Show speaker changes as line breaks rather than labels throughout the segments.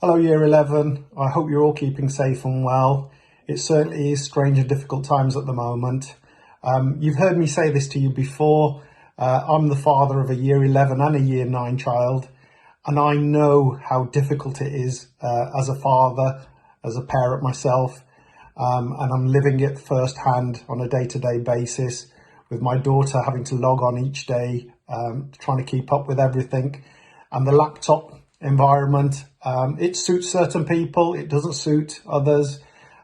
Hello Year 11, I hope you're all keeping safe and well. It certainly is strange and difficult times at the moment. You've heard me say this to you before. I'm the father of a Year 11 and a Year 9 child, and I know how difficult it is as a father, as a parent myself, and I'm living it firsthand on a day-to-day basis with my daughter having to log on each day, trying to keep up with everything. And the laptop environment, it suits certain people, it doesn't suit others,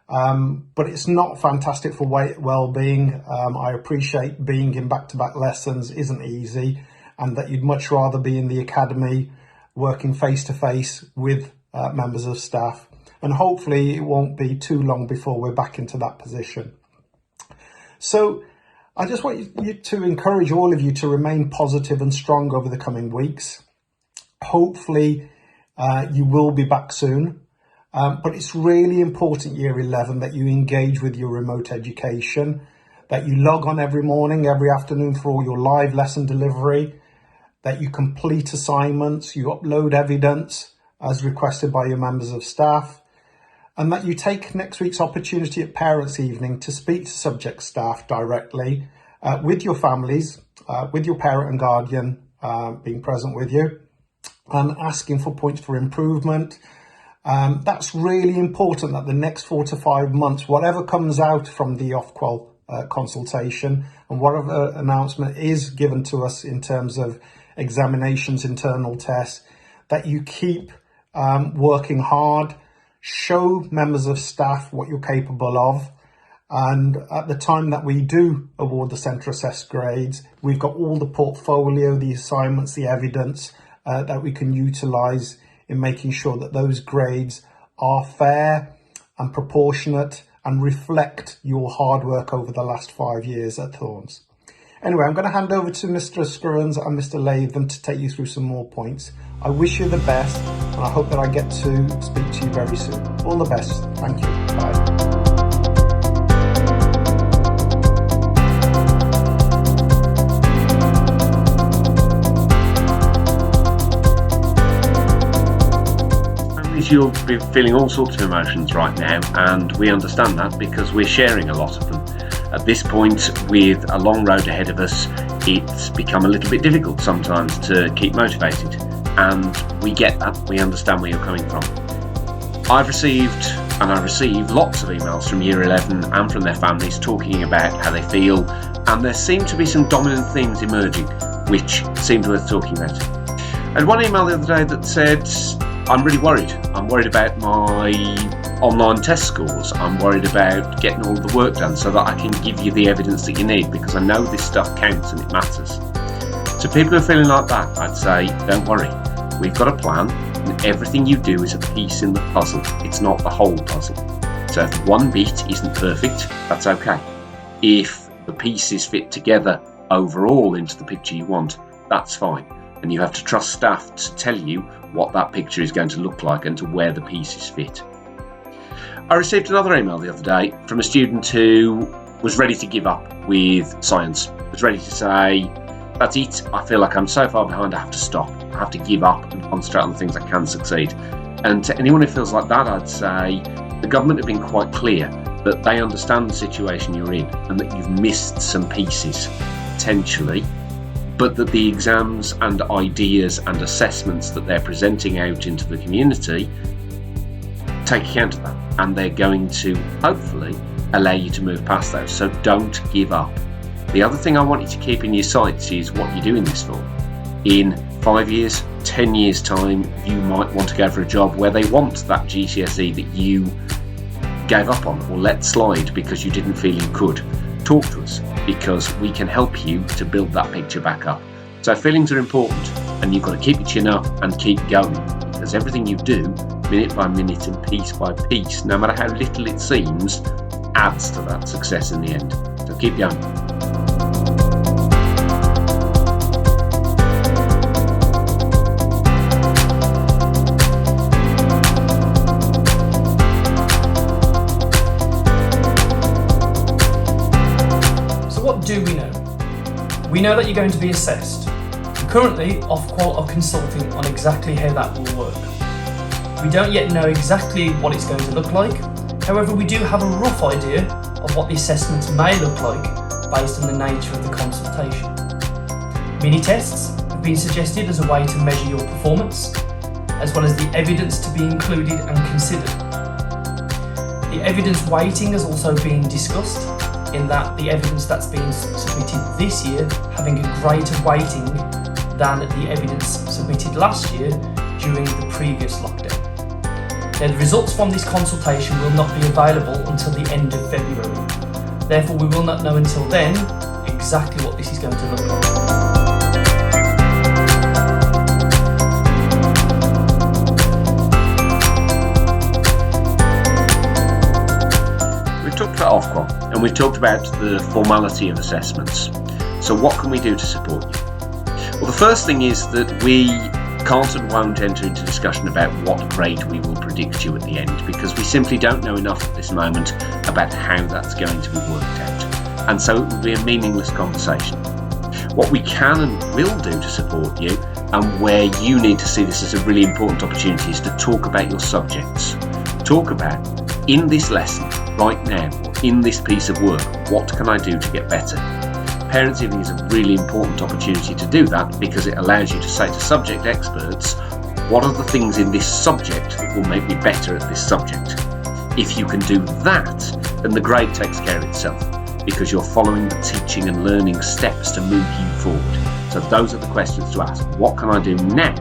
but it's not fantastic for well-being. I appreciate being in back-to-back lessons isn't easy, and that you'd much rather be in the academy working face-to-face with members of staff, and hopefully it won't be too long before we're back into that position. So I just want you to encourage all of you to remain positive and strong over the coming weeks. Hopefully you will be back soon, but it's really important, Year 11, that you engage with your remote education, that you log on every morning, every afternoon for all your live lesson delivery, that you complete assignments, you upload evidence as requested by your members of staff, and that you take next week's opportunity at Parents' Evening to speak to subject staff directly with your families, with your parent and guardian being present with you, and asking for points for improvement. That's really important, that the next 4 to 5 months, whatever comes out from the Ofqual consultation and whatever announcement is given to us in terms of examinations, internal tests, that you keep working hard, show members of staff what you're capable of. And at the time that we do award the centre assessed grades, we've got all the portfolio, the assignments, the evidence that we can utilise in making sure that those grades are fair and proportionate and reflect your hard work over the last 5 years at Thorns. Anyway, I'm going to hand over to Mr. Scurrans and Mr. Latham to take you through some more points. I wish you the best, and I hope that I get to speak to you very soon. All the best. Thank you. Bye.
You'll be feeling all sorts of emotions right now, and we understand that because we're sharing a lot of them. At this point, with a long road ahead of us, it's become a little bit difficult sometimes to keep motivated, and we get that. We understand where you're coming from. I receive lots of emails from Year 11 and from their families talking about how they feel, and there seem to be some dominant themes emerging which seem worth talking about. I had one email the other day that said, I'm really worried. I'm worried about my online test scores. I'm worried about getting all the work done so that I can give you the evidence that you need, because I know this stuff counts and it matters. To people who are feeling like that, I'd say, don't worry. We've got a plan, and everything you do is a piece in the puzzle. It's not the whole puzzle. So if one bit isn't perfect, that's okay. If the pieces fit together overall into the picture you want, that's fine. And you have to trust staff to tell you what that picture is going to look like and to where the pieces fit. I received another email the other day from a student who was ready to give up with science, was ready to say, that's it, I feel like I'm so far behind, I have to stop, I have to give up and concentrate on the things I can succeed. And to anyone who feels like that, I'd say the government have been quite clear that they understand the situation you're in and that you've missed some pieces, potentially, but that the exams and ideas and assessments that they're presenting out into the community take account of that, and they're going to hopefully allow you to move past those. So don't give up. The other thing I want you to keep in your sights is what you're doing this for. In 5 years, 10 years time, you might want to go for a job where they want that GCSE that you gave up on or let slide because you didn't feel you could. Talk to us, because we can help you to build that picture back up. So feelings are important, and you've got to keep your chin up and keep going, because everything you do, minute by minute and piece by piece, no matter how little it seems, adds to that success in the end. So keep going.
What do we know? We know that you're going to be assessed. Currently, Ofqual are consulting on exactly how that will work. We don't yet know exactly what it's going to look like. However, we do have a rough idea of what the assessments may look like based on the nature of the consultation. Mini tests have been suggested as a way to measure your performance, as well as the evidence to be included and considered. The evidence weighting has also been discussed, in that the evidence that's been submitted this year having a greater weighting than the evidence submitted last year during the previous lockdown. Now, the results from this consultation will not be available until the end of February. Therefore, we will not know until then exactly what this is going to look like.
Talked about Ofqual, and we've talked about the formality of assessments. So what can we do to support you? Well, the first thing is that we can't and won't enter into discussion about what grade we will predict you at the end, because we simply don't know enough at this moment about how that's going to be worked out, and so it will be a meaningless conversation. What we can and will do to support you, and where you need to see this as a really important opportunity, is to talk about your subjects. Talk about, in this lesson, right now, in this piece of work, what can I do to get better? Parents Evening is a really important opportunity to do that, because it allows you to say to subject experts, what are the things in this subject that will make me better at this subject? If you can do that, then the grade takes care of itself, because you're following the teaching and learning steps to move you forward. So those are the questions to ask. What can I do now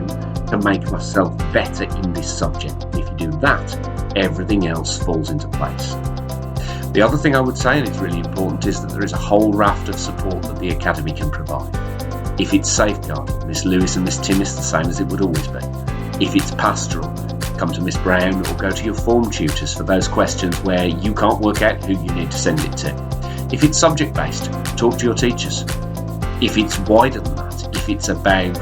to make myself better in this subject? And if you do that, everything else falls into place. The other thing I would say, and it's really important, is that there is a whole raft of support that the Academy can provide. If it's safeguarding, Miss Lewis and Miss Timmis, the same as it would always be. If it's pastoral, come to Miss Brown or go to your form tutors for those questions where you can't work out who you need to send it to. If it's subject based, talk to your teachers. If it's wider than that, if it's about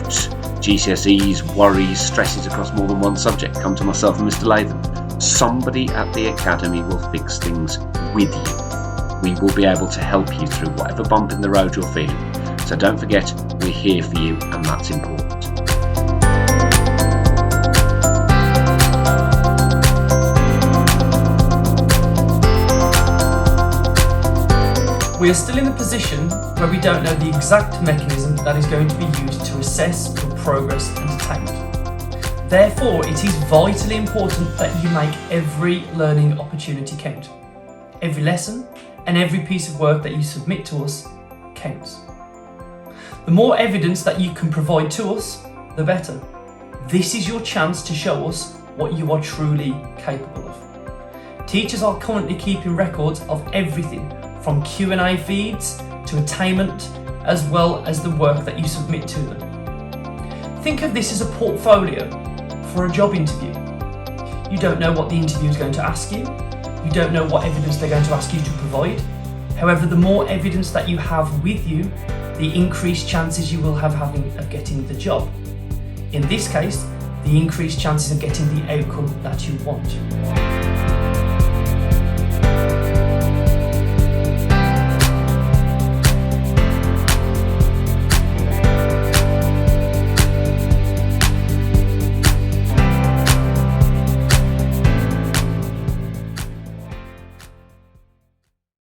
GCSEs, worries, stresses across more than one subject, come to myself and Mr. Latham. Somebody at the Academy will fix things with you. We will be able to help you through whatever bump in the road you're feeling. So don't forget, we're here for you, and that's important.
We are still in a position where we don't know the exact mechanism that is going to be used to assess your progress and attainment. Therefore, it is vitally important that you make every learning opportunity count. Every lesson and every piece of work that you submit to us counts. The more evidence that you can provide to us, the better. This is your chance to show us what you are truly capable of. Teachers are currently keeping records of everything from Q&A feeds to attainment, as well as the work that you submit to them. Think of this as a portfolio for a job interview. You don't know what the interview is going to ask you. You don't know what evidence they're going to ask you to provide. However, the more evidence that you have with you, the increased chances you will have of getting the job. In this case, the increased chances of getting the outcome that you want.